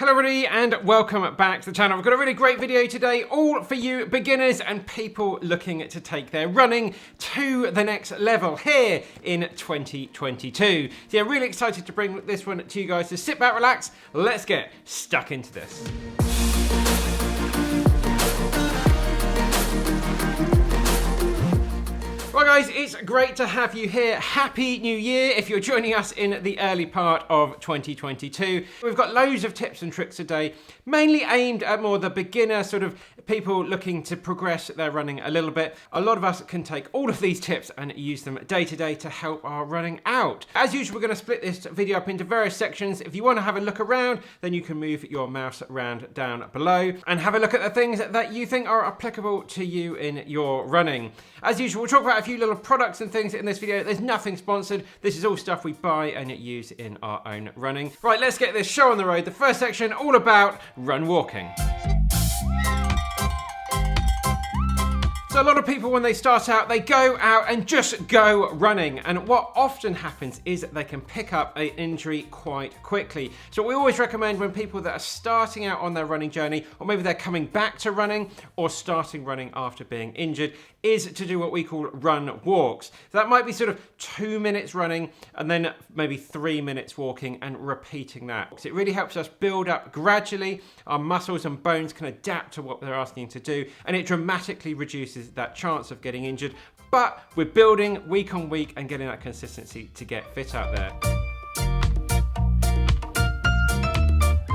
Hello everybody and welcome back to the channel. We've got a really great video today, all for you beginners and people looking to take their running to the next level here in 2022. So yeah, really excited to bring this one to you guys. So sit back, relax, let's get stuck into this. Well guys, it's great to have you here. Happy New Year if you're joining us in the early part of 2022. We've got loads of tips and tricks today, mainly aimed at more the beginner sort of people looking to progress their running a little bit. A lot of us can take all of these tips and use them day to day to help our running out. As usual, we're going to split this video up into various sections. If you want to have a look around, then you can move your mouse around down below and have a look at the things that you think are applicable to you in your running. As usual, we'll talk about a few little products and things in this video. There's nothing sponsored. This is all stuff we buy and use in our own running. Right, let's get this show on the road. The first section, all about run walking. So a lot of people, when they start out, they go out and just go running. And what often happens is that they can pick up an injury quite quickly. So what we always recommend when people that are starting out on their running journey, or maybe they're coming back to running or starting running after being injured, is to do what we call run walks. So that might be sort of 2 minutes running and then maybe 3 minutes walking and repeating that. So it really helps us build up gradually. Our muscles and bones can adapt to what they're asking to do, and it dramatically reduces that chance of getting injured. But we're building week on week and getting that consistency to get fit out there.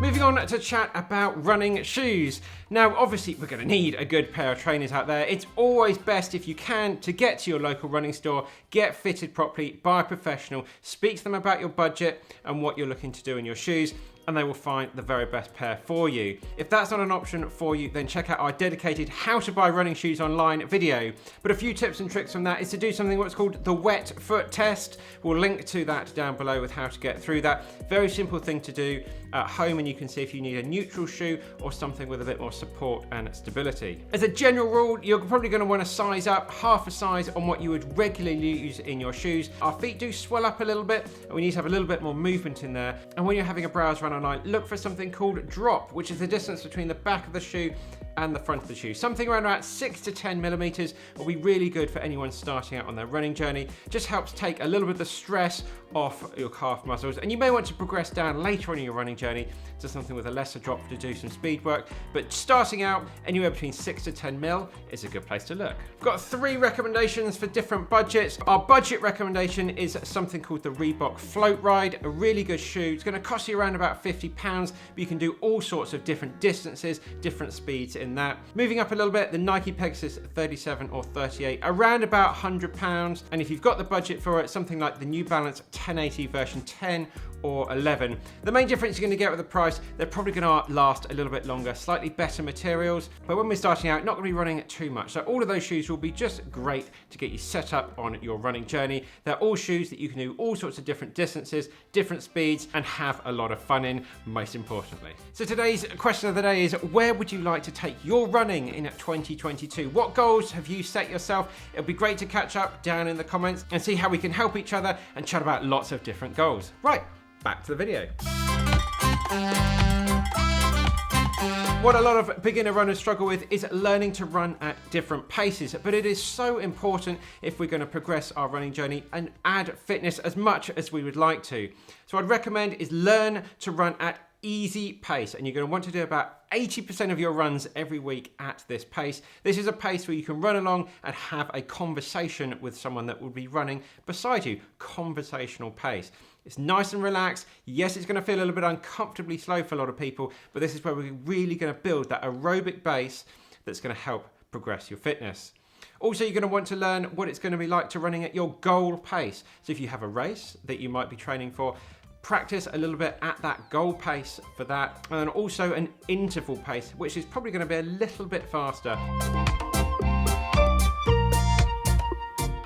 Moving on to chat about running shoes. Now, obviously, we're going to need a good pair of trainers out there. It's always best, if you can, to get to your local running store, get fitted properly by a professional, speak to them about your budget and what you're looking to do in your shoes, and they will find the very best pair for you. If that's not an option for you, then check out our dedicated how to buy running shoes online video. But a few tips and tricks from that is to do something what's called the wet foot test. We'll link to that down below with how to get through that. Very simple thing to do at home, and you can see if you need a neutral shoe or something with a bit more support and stability. As a general rule, you're probably going to want to size up half a size on what you would regularly use in your shoes. Our feet do swell up a little bit, and we need to have a little bit more movement in there. And when you're having a browse run online, look for something called drop, which is the distance between the back of the shoe and the front of the shoe. Something around about 6 to 10 millimeters will be really good for anyone starting out on their running journey. Just helps take a little bit of the stress off your calf muscles, and you may want to progress down later on in your running journey to something with a lesser drop to do some speed work, but starting out anywhere between 6 to 10 mil is a good place to look. We've got 3 recommendations for different budgets. Our budget recommendation is something called the Reebok Float Ride, a really good shoe. It's going to cost you around about £50, but you can do all sorts of different distances, different speeds in that. Moving up a little bit, the Nike Pegasus 37 or 38, around about £100. And if you've got the budget for it, something like the New Balance 1080 version 10 or 11. The main difference you're going to get with the price, they're probably going to last a little bit longer, slightly better materials, but when we're starting out, not going to be running too much. So all of those shoes will be just great to get you set up on your running journey. They're all shoes that you can do all sorts of different distances, different speeds, and have a lot of fun in, most importantly. So today's question of the day is, where would you like to take your running in 2022? What goals have you set yourself? It'll be great to catch up down in the comments and see how we can help each other and chat about lots of different goals. Right, back to the video. What a lot of beginner runners struggle with is learning to run at different paces, but it is so important if we're going to progress our running journey and add fitness as much as we would like to. So I'd recommend is learn to run at easy pace, and you're going to want to do about 80% of your runs every week at this pace. This is a pace where you can run along and have a conversation with someone that will be running beside you. Conversational pace. It's nice and relaxed. Yes, it's going to feel a little bit uncomfortably slow for a lot of people, but this is where we're really going to build that aerobic base that's going to help progress your fitness. Also, you're going to want to learn what it's going to be like to running at your goal pace. So if you have a race that you might be training for, practice a little bit at that goal pace for that, and then also an interval pace, which is probably going to be a little bit faster.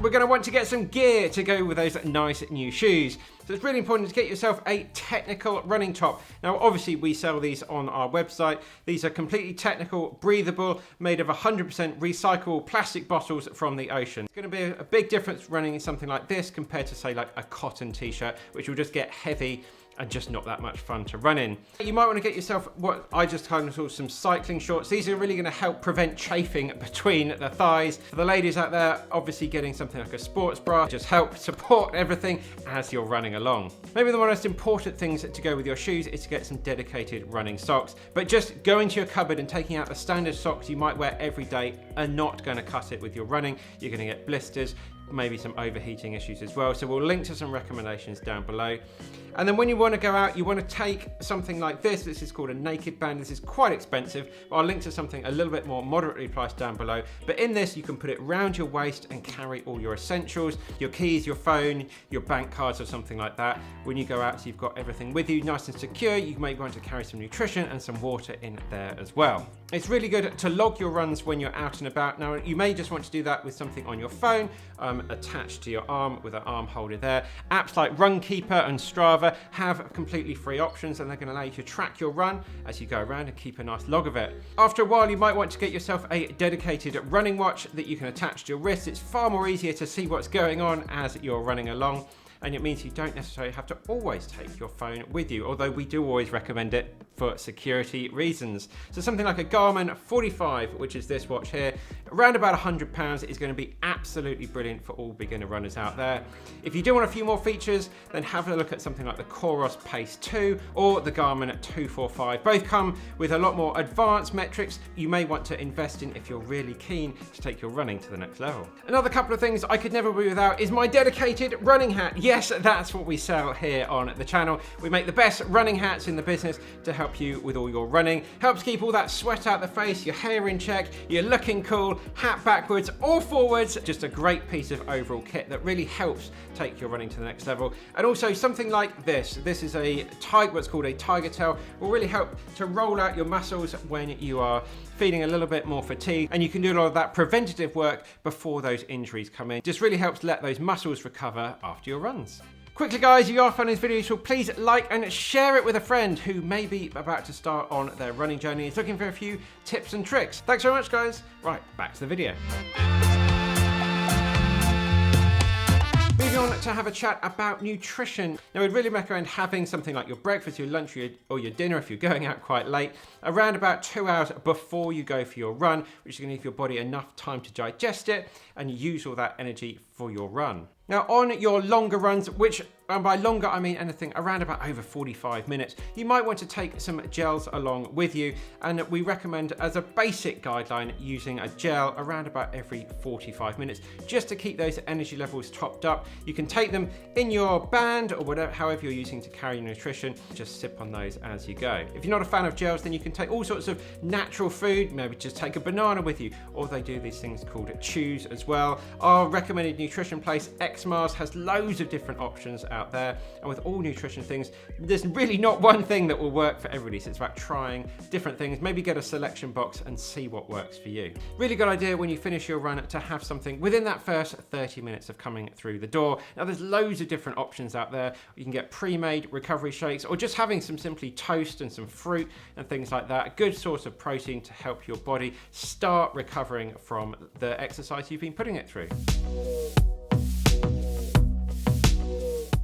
We're going to want to get some gear to go with those nice new shoes. So it's really important to get yourself a technical running top. Now, obviously, we sell these on our website. These are completely technical, breathable, made of 100% recyclable plastic bottles from the ocean. It's going to be a big difference running in something like this compared to, say, like a cotton t-shirt, which will just get heavy and just not that much fun to run in. You might want to get yourself what I just kind of call some cycling shorts. These are really going to help prevent chafing between the thighs. For the ladies out there, obviously getting something like a sports bra just help support everything as you're running along. Maybe the most important things to go with your shoes is to get some dedicated running socks. But just going to your cupboard and taking out the standard socks you might wear every day are not going to cut it with your running. You're going to get blisters, maybe some overheating issues as well. So we'll link to some recommendations down below. And then when you want to go out, you want to take something like this. This is called a naked band. This is quite expensive, but I'll link to something a little bit more moderately priced down below. But in this, you can put it around your waist and carry all your essentials, your keys, your phone, your bank cards or something like that. When you go out, so you've got everything with you, nice and secure. You may want to carry some nutrition and some water in there as well. It's really good to log your runs when you're out and about. Now, you may just want to do that with something on your phone, attached to your arm with an arm holder there. Apps like Runkeeper and Strava have completely free options, and they're going to allow you to track your run as you go around and keep a nice log of it. After a while, you might want to get yourself a dedicated running watch that you can attach to your wrist. It's far more easier to see what's going on as you're running along. And it means you don't necessarily have to always take your phone with you, although we do always recommend it for security reasons. So something like a Garmin 45, which is this watch here, around about £100 is going to be absolutely brilliant for all beginner runners out there. If you do want a few more features, then have a look at something like the Coros Pace 2 or the Garmin 245. Both come with a lot more advanced metrics you may want to invest in if you're really keen to take your running to the next level. Another couple of things I could never be without is my dedicated running hat. Yes, that's what we sell here on the channel. We make the best running hats in the business to help you with all your running. Helps keep all that sweat out the face, your hair in check, you're looking cool, hat backwards or forwards. Just a great piece of overall kit that really helps take your running to the next level. And also something like this. This is what's called a tiger tail. Will really help to roll out your muscles when you are feeling a little bit more fatigue, and you can do a lot of that preventative work before those injuries come in. Just really helps let those muscles recover after your runs. Quickly guys, if you are finding this video useful, please like and share it with a friend who may be about to start on their running journey and is looking for a few tips and tricks. Thanks very much guys. Right, back to the video. Moving on to have a chat about nutrition. Now, we'd really recommend having something like your breakfast, your lunch, or your dinner if you're going out quite late, around about 2 hours before you go for your run, which is going to give your body enough time to digest it and use all that energy for your run. Now, on your longer runs, which by longer I mean anything around about over 45 minutes, you might want to take some gels along with you, and we recommend as a basic guideline using a gel around about every 45 minutes just to keep those energy levels topped up. You can take them in your band or whatever, however you're using to carry your nutrition, just sip on those as you go. If you're not a fan of gels, then you can take all sorts of natural food, maybe just take a banana with you, or they do these things called chews as well. Our recommended nutrition place, Xmars, has loads of different options out there, and with all nutrition things, there's really not one thing that will work for everybody, so it's about trying different things. Maybe get a selection box and see what works for you. Really good idea when you finish your run to have something within that first 30 minutes of coming through the door. Now there's loads of different options out there. You can get pre-made recovery shakes, or just having some simply toast and some fruit and things like that. A good source of protein to help your body start recovering from the exercise you've been putting it through.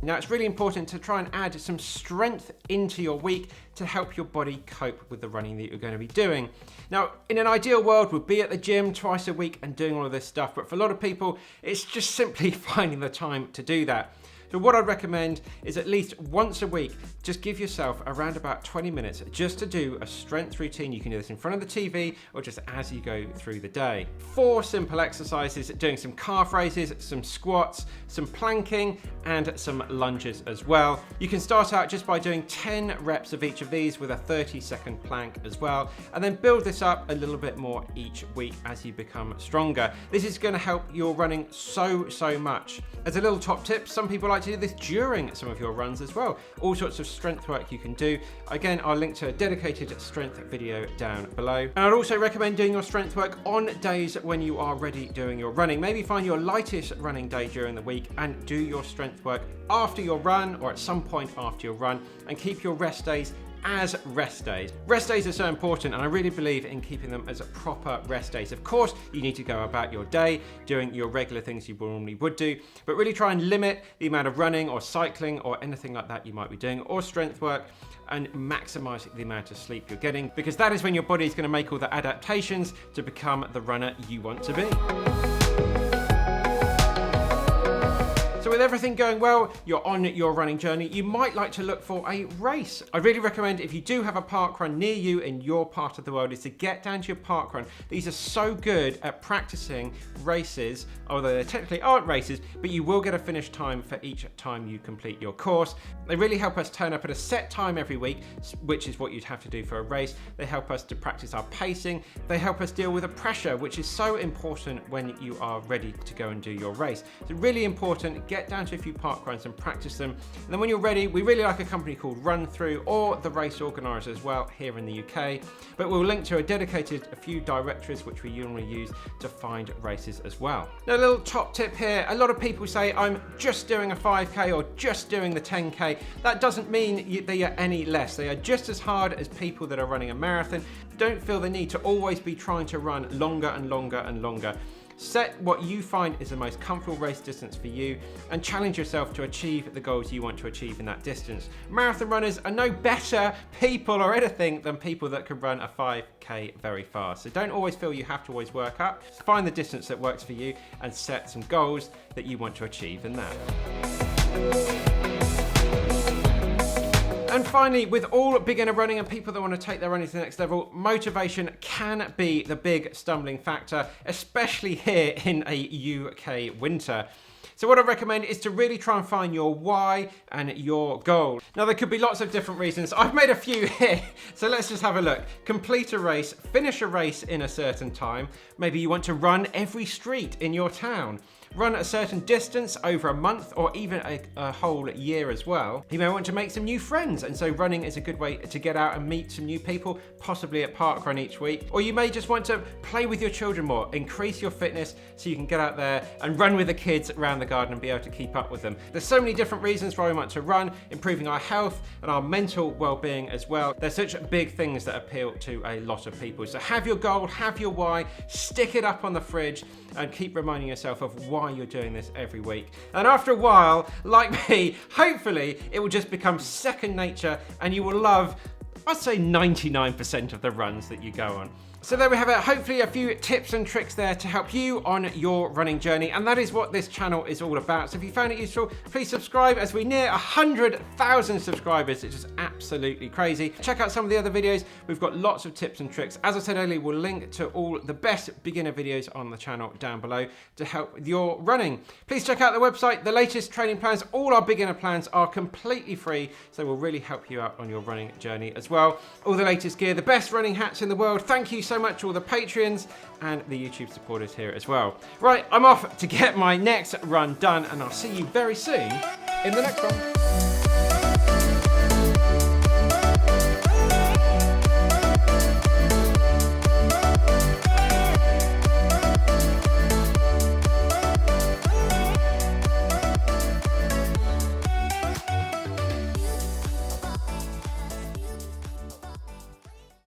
Now, it's really important to try and add some strength into your week to help your body cope with the running that you're going to be doing. Now, in an ideal world, we'd be at the gym twice a week and doing all of this stuff, but for a lot of people, it's just simply finding the time to do that. So what I'd recommend is at least once a week, just give yourself around about 20 minutes just to do a strength routine. You can do this in front of the TV or just as you go through the day. 4 simple exercises, doing some calf raises, some squats, some planking, and some lunges as well. You can start out just by doing 10 reps of each of these with a 30-second plank as well, and then build this up a little bit more each week as you become stronger. This is going to help your running so much. As a little top tip, some people like to do this during some of your runs as well. All sorts of strength work you can do. Again, I'll link to a dedicated strength video down below. And I'd also recommend doing your strength work on days when you are ready doing your running. Maybe find your lightest running day during the week and do your strength work after your run or at some point after your run, and keep your rest days as rest days. Rest days are so important, and I really believe in keeping them as proper rest days. Of course, you need to go about your day doing your regular things you normally would do, but really try and limit the amount of running or cycling or anything like that you might be doing, or strength work, and maximize the amount of sleep you're getting, because that is when your body is going to make all the adaptations to become the runner you want to be. So with everything going well, you're on your running journey, you might like to look for a race. I really recommend, if you do have a park run near you in your part of the world, is to get down to your park run. These are so good at practicing races, although they technically aren't races, but you will get a finish time for each time you complete your course. They really help us turn up at a set time every week, which is what you'd have to do for a race. They help us to practice our pacing. They help us deal with the pressure, which is so important when you are ready to go and do your race. So really important, get down to a few park runs and practice them. And then when you're ready, we really like a company called Run Through, or the race organizer as well here in the UK. But we'll link to a few directories which we normally use to find races as well. Now, a little top tip here. A lot of people say, I'm just doing a 5K or just doing the 10K. That doesn't mean they are any less. They are just as hard as people that are running a marathon. Don't feel the need to always be trying to run longer and longer and longer. Set what you find is the most comfortable race distance for you, and challenge yourself to achieve the goals you want to achieve in that distance. Marathon runners are no better people or anything than people that can run a 5K very fast. So don't always feel you have to always work up. Find the distance that works for you and set some goals that you want to achieve in that. And finally, with all beginner running and people that want to take their running to the next level, motivation can be the big stumbling factor, especially here in a UK winter. So what I recommend is to really try and find your why and your goal. Now, there could be lots of different reasons. I've made a few here, so let's just have a look. Complete a race, finish a race in a certain time. Maybe you want to run every street in your town. Run a certain distance over a month, or even a whole year as well. You may want to make some new friends, and so running is a good way to get out and meet some new people, possibly at parkrun each week. Or you may just want to play with your children more, increase your fitness so you can get out there and run with the kids around the garden and be able to keep up with them. There's so many different reasons why we want to run, improving our health and our mental well-being as well. They're such big things that appeal to a lot of people. So have your goal, have your why, stick it up on the fridge, and keep reminding yourself of why you're doing this every week. And after a while, like me, hopefully it will just become second nature, and you will love, I'd say 99% of the runs that you go on. So there we have it, hopefully a few tips and tricks there to help you on your running journey, and that is what this channel is all about. So if you found it useful, please subscribe as we near 100,000 subscribers, which is absolutely crazy. Check out some of the other videos, we've got lots of tips and tricks. As I said earlier, we'll link to all the best beginner videos on the channel down below to help with your running. Please check out the website, the latest training plans, all our beginner plans are completely free, so we'll really help you out on your running journey as well. All the latest gear, the best running hats in the world. Thank you so much to all the Patreons and the YouTube supporters here as well. Right, I'm off to get my next run done, and I'll see you very soon in the next one.